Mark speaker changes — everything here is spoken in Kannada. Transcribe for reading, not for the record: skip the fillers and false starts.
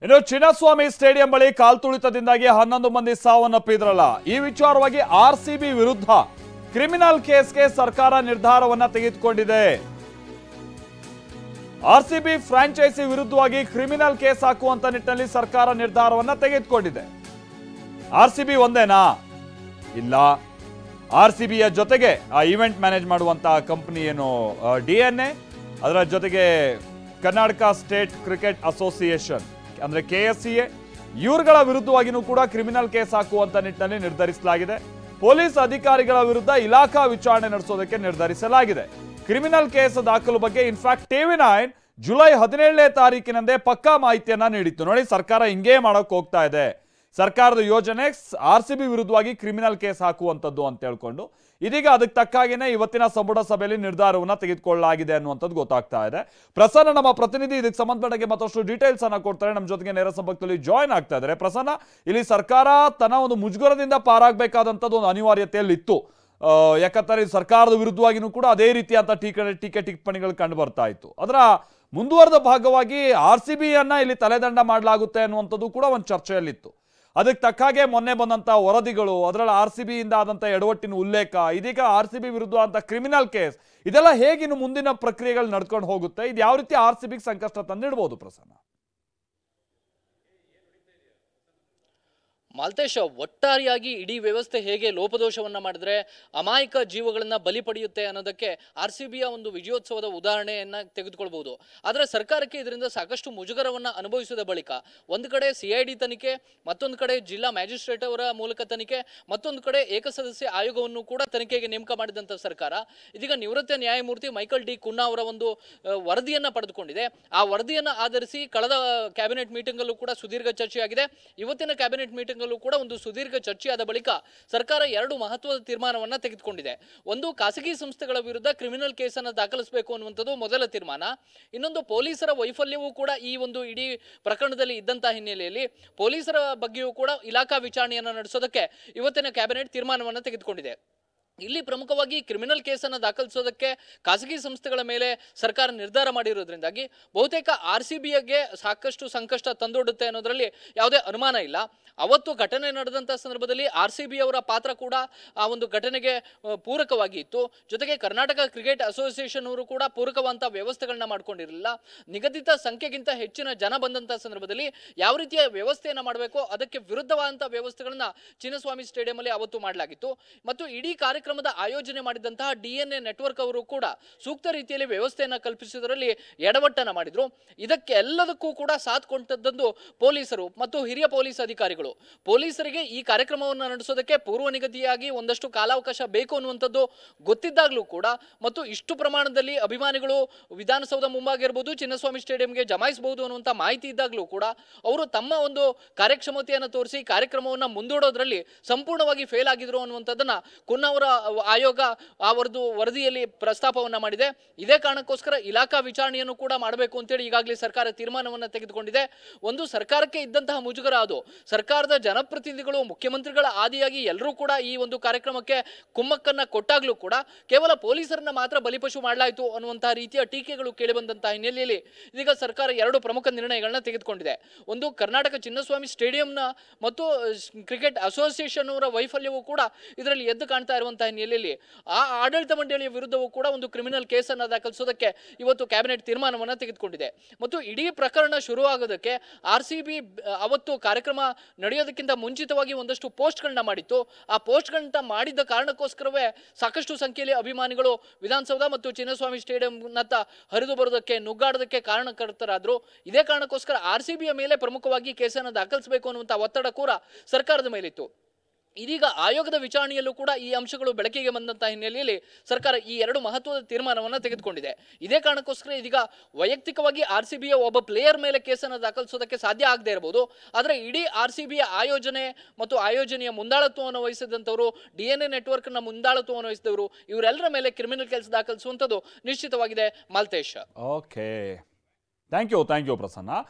Speaker 1: ಇನ್ನು ಚಿನ್ನಸ್ವಾಮಿ ಸ್ಟೇಡಿಯಂ ಬಳಿ ಕಾಲ್ತುಳಿತದಿಂದಾಗಿ 11 ಮಂದಿ ಸಾವನ್ನಪ್ಪಿದ್ರಲ್ಲ. ಈ ವಿಚಾರವಾಗಿ ಆರ್ಸಿಬಿ ವಿರುದ್ಧ ಕ್ರಿಮಿನಲ್ ಕೇಸ್ಗೆ ಸರ್ಕಾರ ನಿರ್ಧಾರವನ್ನ ತೆಗೆದುಕೊಂಡಿದೆ. ಆರ್ಸಿಬಿ ಫ್ರಾಂಚೈಸಿ ವಿರುದ್ಧವಾಗಿ ಕ್ರಿಮಿನಲ್ ಕೇಸ್ ಹಾಕುವಂತ ನಿಟ್ಟಿನಲ್ಲಿ ಸರ್ಕಾರ ನಿರ್ಧಾರವನ್ನ ತೆಗೆದುಕೊಂಡಿದೆ. ಆರ್ಸಿಬಿ ಒಂದೇನಾ? ಇಲ್ಲ. ಆರ್ಸಿಬಿಯ ಜೊತೆಗೆ ಆ ಇವೆಂಟ್ ಮ್ಯಾನೇಜ್ ಮಾಡುವಂತಹ ಕಂಪನಿ ಏನು DNA, ಅದರ ಜೊತೆಗೆ ಕರ್ನಾಟಕ ಸ್ಟೇಟ್ ಕ್ರಿಕೆಟ್ ಅಸೋಸಿಯೇಷನ್ ಅಂದ್ರೆ KSCA, ಇವರುಗಳ ವಿರುದ್ಧವಾಗಿಯೂ ಕೂಡ ಕ್ರಿಮಿನಲ್ ಕೇಸ್ ಹಾಕುವಂತ ನಿಟ್ಟಿನಲ್ಲಿ ನಿರ್ಧರಿಸಲಾಗಿದೆ. ಪೊಲೀಸ್ ಅಧಿಕಾರಿಗಳ ವಿರುದ್ಧ ಇಲಾಖಾ ವಿಚಾರಣೆ ನಡೆಸೋದಕ್ಕೆ ನಿರ್ಧರಿಸಲಾಗಿದೆ. ಕ್ರಿಮಿನಲ್ ಕೇಸ್ ದಾಖಲು ಬಗ್ಗೆ ಇನ್ಫ್ಯಾಕ್ಟ್ TV9 ಜುಲೈ 17ನೇ ತಾರೀಕಿನಂದೇ ಪಕ್ಕಾ ಮಾಹಿತಿಯನ್ನ ನೀಡಿತ್ತು. ನೋಡಿ, ಸರ್ಕಾರ ಹಿಂಗೇ ಮಾಡೋಕೆ ಹೋಗ್ತಾ ಇದೆ. ಸರ್ಕಾರದ ಯೋಜನೆ ಆರ್ಸಿಬಿ ವಿರುದ್ಧವಾಗಿ ಕ್ರಿಮಿನಲ್ ಕೇಸ್ ಹಾಕುವಂಥದ್ದು ಅಂತ ಹೇಳ್ಕೊಂಡು ಇದೀಗ ಅದಕ್ಕೆ ತಕ್ಕಾಗಿನೇ ಇವತ್ತಿನ ಸಂಪುಟ ಸಭೆಯಲ್ಲಿ ನಿರ್ಧಾರವನ್ನ ತೆಗೆದುಕೊಳ್ಳಲಾಗಿದೆ ಅನ್ನುವಂಥದ್ದು ಗೊತ್ತಾಗ್ತಾ ಇದೆ. ಪ್ರಸನ್ನ ನಮ್ಮ ಪ್ರತಿನಿಧಿ ಇದಕ್ಕೆ ಸಂಬಂಧಪಟ್ಟ ಮತ್ತಷ್ಟು ಡೀಟೇಲ್ಸ್ ಅನ್ನ ಕೊಡ್ತಾರೆ. ನಮ್ಮ ಜೊತೆಗೆ ನೇರ ಸಂಪರ್ಕದಲ್ಲಿ ಜಾಯ್ನ್ ಆಗ್ತಾ ಇದ್ದಾರೆ. ಪ್ರಸನ್ನ, ಇಲ್ಲಿ ಸರ್ಕಾರ ತನ್ನ ಒಂದು ಮುಜುಗರದಿಂದ ಪಾರಾಗಬೇಕಾದಂಥದ್ದು ಒಂದು ಅನಿವಾರ್ಯತೆಯಲ್ಲಿ ಇತ್ತು. ಯಾಕಂತಾರೆ ಸರ್ಕಾರದ ವಿರುದ್ಧವಾಗಿಯೂ ಕೂಡ ಅದೇ ರೀತಿಯಂತ ಟೀಕೆ ಟಿಪ್ಪಣಿಗಳು ಕಂಡು ಬರ್ತಾ ಇತ್ತು. ಅದರ ಮುಂದುವರೆದ ಭಾಗವಾಗಿ RCBಯನ್ನ ಇಲ್ಲಿ ತಲೆದಂಡ ಮಾಡಲಾಗುತ್ತೆ ಅನ್ನುವಂಥದ್ದು ಕೂಡ ಒಂದು ಚರ್ಚೆಯಲ್ಲಿತ್ತು. ಅದಕ್ಕೆ ತಕ್ಕಾಗೆ ಮೊನ್ನೆ ಬಂದಂಥ ವರದಿಗಳು, ಅದರಲ್ಲಿ RCBಯಿಂದ ಆದಂಥ ಎಡವಟ್ಟಿನ ಉಲ್ಲೇಖ, ಇದೀಗ RCB ವಿರುದ್ಧ ಅಂತ ಕ್ರಿಮಿನಲ್ ಕೇಸ್, ಇದೆಲ್ಲ ಹೇಗಿನ್ನು ಮುಂದಿನ ಪ್ರಕ್ರಿಯೆಗಳು ನಡ್ಕೊಂಡು ಹೋಗುತ್ತೆ? ಇದು ಯಾವ ರೀತಿ RCBಗೆ ಸಂಕಷ್ಟ ತಂದಿಡ್ಬೋದು ಪ್ರಸನ್ನ?
Speaker 2: ಮಾಲ್ತೇಶ್, ಒಟ್ಟಾರೆಯಾಗಿ ಇಡೀ ವ್ಯವಸ್ಥೆ ಹೇಗೆ ಲೋಪದೋಷವನ್ನ ಮಾಡಿದ್ರೆ ಅಮಾಯಕ ಜೀವಗಳನ್ನ ಬಲಿ ಪಡೆಯುತ್ತೆ ಅನ್ನೋದಕ್ಕೆ RCBಯ ಒಂದು ವಿಜಯೋತ್ಸವದ ಉದಾಹರಣೆಯನ್ನ ತೆಗೆದುಕೊಳ್ಬಹುದು. ಆದರೆ ಸರ್ಕಾರಕ್ಕೆ ಇದರಿಂದ ಸಾಕಷ್ಟು ಮುಜುಗರವನ್ನ ಅನುಭವಿಸಿದ ಬಳಿಕ ಒಂದು ಕಡೆ CID ತನಿಖೆ, ಮತ್ತೊಂದು ಕಡೆ ಜಿಲ್ಲಾ ಮ್ಯಾಜಿಸ್ಟ್ರೇಟ್ ಅವರ ಮೂಲಕ ತನಿಖೆ, ಮತ್ತೊಂದು ಕಡೆ ಏಕಸದಸ್ಯ ಆಯೋಗವನ್ನು ಕೂಡ ತನಿಖೆಗೆ ನೇಮಕ ಮಾಡಿದಂತ ಸರ್ಕಾರ ಇದೀಗ ನಿವೃತ್ತ ನ್ಯಾಯಮೂರ್ತಿ ಮೈಕಲ್ ಡಿ ಕುನ್ನಾ ಅವರ ಒಂದು ವರದಿಯನ್ನ ಪಡೆದುಕೊಂಡಿದೆ. ಆ ವರದಿಯನ್ನ ಆಧರಿಸಿ ಕಳೆದ ಕ್ಯಾಬಿನೆಟ್ ಮೀಟಿಂಗ್ ಅಲ್ಲೂ ಕೂಡ ಸುದೀರ್ಘ ಚರ್ಚೆಯಾಗಿದೆ. ಇವತ್ತಿನ ಕ್ಯಾಬಿನೆಟ್ ಮೀಟಿಂಗ್ ಕೂಡ ಒಂದು ಸುದೀರ್ಘ ಚರ್ಚೆಯಾದ ಬಳಿಕ ಸರ್ಕಾರ 2 ಮಹತ್ವದ ತೀರ್ಮಾನವನ್ನ ತೆಗೆದುಕೊಂಡಿದೆ. ಒಂದು, ಖಾಸಗಿ ಸಂಸ್ಥೆಗಳ ವಿರುದ್ಧ ಕ್ರಿಮಿನಲ್ ಕೇಸನ್ನು ದಾಖಲಿಸಬೇಕು ಅನ್ನುವಂಥದ್ದು ಮೊದಲ ತೀರ್ಮಾನ. ಇನ್ನೊಂದು, ಪೊಲೀಸರ ವೈಫಲ್ಯವೂ ಕೂಡ ಈ ಒಂದು ಇಡೀ ಪ್ರಕರಣದಲ್ಲಿ ಇದ್ದಂತಹ ಹಿನ್ನೆಲೆಯಲ್ಲಿ ಪೊಲೀಸರ ಬಗ್ಗೆಯೂ ಕೂಡ ಇಲಾಖಾ ವಿಚಾರಣೆಯನ್ನು ನಡೆಸೋದಕ್ಕೆ ಇವತ್ತಿನ ಕ್ಯಾಬಿನೆಟ್ ತೀರ್ಮಾನವನ್ನು ತೆಗೆದುಕೊಂಡಿದೆ. ಇಲ್ಲಿ ಪ್ರಮುಖವಾಗಿ ಕ್ರಿಮಿನಲ್ ಕೇಸನ್ನು ದಾಖಲಿಸೋದಕ್ಕೆ ಖಾಸಗಿ ಸಂಸ್ಥೆಗಳ ಮೇಲೆ ಸರ್ಕಾರ ನಿರ್ಧಾರ ಮಾಡಿರೋದ್ರಿಂದಾಗಿ ಬಹುತೇಕ RCBಗೆ ಸಾಕಷ್ಟು ಸಂಕಷ್ಟ ತಂದೊಡ್ಡುತ್ತೆ ಅನ್ನೋದರಲ್ಲಿ ಯಾವುದೇ ಅನುಮಾನ ಇಲ್ಲ. ಅವತ್ತು ಘಟನೆ ನಡೆದಂಥ ಸಂದರ್ಭದಲ್ಲಿ RCB ಅವರ ಪಾತ್ರ ಕೂಡ ಆ ಒಂದು ಘಟನೆಗೆ ಪೂರಕವಾಗಿ ಇತ್ತು. ಜೊತೆಗೆ ಕರ್ನಾಟಕ ಕ್ರಿಕೆಟ್ ಅಸೋಸಿಯೇಷನ್ ಅವರು ಕೂಡ ಪೂರಕವಾದಂಥ ವ್ಯವಸ್ಥೆಗಳನ್ನ ಮಾಡ್ಕೊಂಡಿರಲಿಲ್ಲ. ನಿಗದಿತ ಸಂಖ್ಯೆಗಿಂತ ಹೆಚ್ಚಿನ ಜನ ಬಂದಂಥ ಸಂದರ್ಭದಲ್ಲಿ ಯಾವ ರೀತಿಯ ವ್ಯವಸ್ಥೆಯನ್ನು ಮಾಡಬೇಕು ಅದಕ್ಕೆ ವಿರುದ್ಧವಾದಂಥ ವ್ಯವಸ್ಥೆಗಳನ್ನ ಚಿನ್ನಸ್ವಾಮಿ ಸ್ಟೇಡಿಯಂ ಅಲ್ಲಿ ಅವತ್ತು ಮಾಡಲಾಗಿತ್ತು. ಮತ್ತು ಇಡೀ ಕಾರ್ಯಕ್ರಮದ ಆಯೋಜನೆ ಮಾಡಿದಂತಹ DNA ನೆಟ್ವರ್ಕ್ ಅವರು ಕೂಡ ಸೂಕ್ತ ರೀತಿಯಲ್ಲಿ ವ್ಯವಸ್ಥೆಯನ್ನು ಕಲ್ಪಿಸುವುದರಲ್ಲಿ ಎಡವಟ್ಟನ್ನು ಮಾಡಿದ್ರು. ಇದಕ್ಕೆ ಎಲ್ಲದಕ್ಕೂ ಕೂಡ ಸಾಥ್ ಕೊಟ್ಟದ್ದು ಪೊಲೀಸರು ಮತ್ತು ಹಿರಿಯ ಪೊಲೀಸ್ ಅಧಿಕಾರಿಗಳು. ಪೊಲೀಸರಿಗೆ ಈ ಕಾರ್ಯಕ್ರಮವನ್ನು ನಡೆಸೋದಕ್ಕೆ ಪೂರ್ವ ನಿಗದಿಯಾಗಿ ಒಂದಷ್ಟು ಕಾಲಾವಕಾಶ ಬೇಕು ಅನ್ನುವಂಥದ್ದು ಗೊತ್ತಿದ್ದಾಗಲೂ ಕೂಡ ಮತ್ತು ಇಷ್ಟು ಪ್ರಮಾಣದಲ್ಲಿ ಅಭಿಮಾನಿಗಳು ವಿಧಾನಸೌಧ ಮುಂಭಾಗಿರ್ಬೋದು, ಚಿನ್ನಸ್ವಾಮಿ ಸ್ಟೇಡಿಯಂಗೆ ಜಮಾಯಿಸಬಹುದು ಅನ್ನುವಂಥ ಮಾಹಿತಿ ಇದ್ದಾಗಲೂ ಕೂಡ ಅವರು ತಮ್ಮ ಒಂದು ಕಾರ್ಯಕ್ಷಮತೆಯನ್ನು ತೋರಿಸಿ ಕಾರ್ಯಕ್ರಮವನ್ನು ಮುಂದೂಡೋದ್ರಲ್ಲಿ ಸಂಪೂರ್ಣವಾಗಿ ಫೇಲ್ ಆಗಿದ್ರು ಅನ್ನುವಂಥದ್ದನ್ನ ಕುನ್ನವರ ಆಯೋಗ ಅವರದು ವರದಿಯಲ್ಲಿ ಪ್ರಸ್ತಾಪವನ್ನ ಮಾಡಿದೆ. ಇದೇ ಕಾರಣಕ್ಕೋಸ್ಕರ ಇಲಾಖಾ ವಿಚಾರಣೆಯನ್ನು ಕೂಡ ಮಾಡಬೇಕು ಅಂತೇಳಿ ಈಗಾಗಲೇ ಸರ್ಕಾರ ತೀರ್ಮಾನವನ್ನು ತೆಗೆದುಕೊಂಡಿದೆ. ಒಂದು, ಸರ್ಕಾರಕ್ಕೆ ಇದ್ದಂತಹ ಮುಜುಗರ ಅದು ಸರ್ಕಾರದ ಜನಪ್ರತಿನಿಧಿಗಳು, ಮುಖ್ಯಮಂತ್ರಿಗಳ ಆದಿಯಾಗಿ ಎಲ್ಲರೂ ಕೂಡ ಈ ಒಂದು ಕಾರ್ಯಕ್ರಮಕ್ಕೆ ಕುಮ್ಮಕ್ಕನ್ನ ಕೊಟ್ಟಾಗ್ಲೂ ಕೂಡ ಕೇವಲ ಪೊಲೀಸರನ್ನ ಮಾತ್ರ ಬಲಿಪಶು ಮಾಡಲಾಯಿತು ಅನ್ನುವಂತಹ ರೀತಿಯ ಟೀಕೆಗಳು ಕೇಳಿಬಂದಂತಹ ಹಿನ್ನೆಲೆಯಲ್ಲಿ ಇದೀಗ ಸರ್ಕಾರ 2 ಪ್ರಮುಖ ನಿರ್ಣಯಗಳನ್ನ ತೆಗೆದುಕೊಂಡಿದೆ. ಒಂದು, ಕರ್ನಾಟಕ ಚಿನ್ನಸ್ವಾಮಿ ಸ್ಟೇಡಿಯಂನ ಮತ್ತು ಕ್ರಿಕೆಟ್ ಅಸೋಸಿಯೇಷನ್ ಅವರ ವೈಫಲ್ಯವೂ ಕೂಡ ಇದರಲ್ಲಿ ಎದ್ದು ಕಾಣ್ತಾ ಇರುವಂತಹ ಹಿನ್ನೆಲೆಯಲ್ಲಿ ಆ ಆಡಳಿತ ಮಂಡಳಿಯ ವಿರುದ್ಧವೂ ಕೂಡ ಒಂದು ಕ್ರಿಮಿನಲ್ ಕೇಸನ್ನು ದಾಖಲಿಸೋದಕ್ಕೆ ಇವತ್ತು ಕ್ಯಾಬಿನೆಟ್ ತೀರ್ಮಾನವನ್ನು ತೆಗೆದುಕೊಂಡಿದೆ. ಮತ್ತು ಇಡೀ ಪ್ರಕರಣ ಶುರುವಾಗೋದಕ್ಕೆ RCB ಅವತ್ತು ಕಾರ್ಯಕ್ರಮ ನಡೆಯೋದಕ್ಕಿಂತ ಮುಂಚಿತವಾಗಿ ಒಂದಷ್ಟು ಪೋಸ್ಟ್ಗಳನ್ನ ಮಾಡಿತ್ತು. ಆ ಪೋಸ್ಟ್ಗಳನ್ನ ಮಾಡಿದ್ದ ಕಾರಣಕ್ಕೋಸ್ಕರವೇ ಸಾಕಷ್ಟು ಸಂಖ್ಯೆಯಲ್ಲಿ ಅಭಿಮಾನಿಗಳು ವಿಧಾನಸೌಧ ಮತ್ತು ಚಿನ್ನಸ್ವಾಮಿ ಸ್ಟೇಡಿಯಂನತ್ತ ಹರಿದು ಬರೋದಕ್ಕೆ, ನುಗ್ಗಾಡೋದಕ್ಕೆ ಕಾರಣಕರ್ತರಾದ್ರು. ಇದೇ ಕಾರಣಕ್ಕೋಸ್ಕರ RCBಯ ಮೇಲೆ ಪ್ರಮುಖವಾಗಿ ಕೇಸನ್ನು ದಾಖಲಿಸಬೇಕು ಅನ್ನುವಂಥ ಒತ್ತಡ ಕೂಡ ಸರ್ಕಾರದ ಮೇಲಿತ್ತು. ಇದೀಗ ಆಯೋಗದ ವಿಚಾರಣೆಯಲ್ಲೂ ಕೂಡ ಈ ಅಂಶಗಳು ಬೆಳಕಿಗೆ ಬಂದಂತಹ ಹಿನ್ನೆಲೆಯಲ್ಲಿ ಸರ್ಕಾರ ಈ 2 ಮಹತ್ವದ ತೀರ್ಮಾನವನ್ನು ತೆಗೆದುಕೊಂಡಿದೆ. ಇದೇ ಕಾರಣಕ್ಕೋಸ್ಕರ ಇದೀಗ ವೈಯಕ್ತಿಕವಾಗಿ RCBಯ ಒಬ್ಬ ಪ್ಲೇಯರ್ ಮೇಲೆ ಕೇಸನ್ನು ದಾಖಲಿಸೋದಕ್ಕೆ ಸಾಧ್ಯ ಆಗದೆ ಇರಬಹುದು. ಆದರೆ ಇಡೀ RCBಯ ಆಯೋಜನೆ ಮತ್ತು ಆಯೋಜನೆಯ ಮುಂದಾಳತ್ವವನ್ನು ವಹಿಸಿದಂಥವರು, DNA ನೆಟ್ವರ್ಕ್ನ ಮುಂದಾಳತ್ವವನ್ನು ವಹಿಸಿದವರು, ಇವರೆಲ್ಲರ ಮೇಲೆ ಕ್ರಿಮಿನಲ್ ಕೇಸ್ ದಾಖಲಿಸುವಂಥದ್ದು ನಿಶ್ಚಿತವಾಗಿದೆ. Malatesh,
Speaker 1: okay, thank you Prasanna.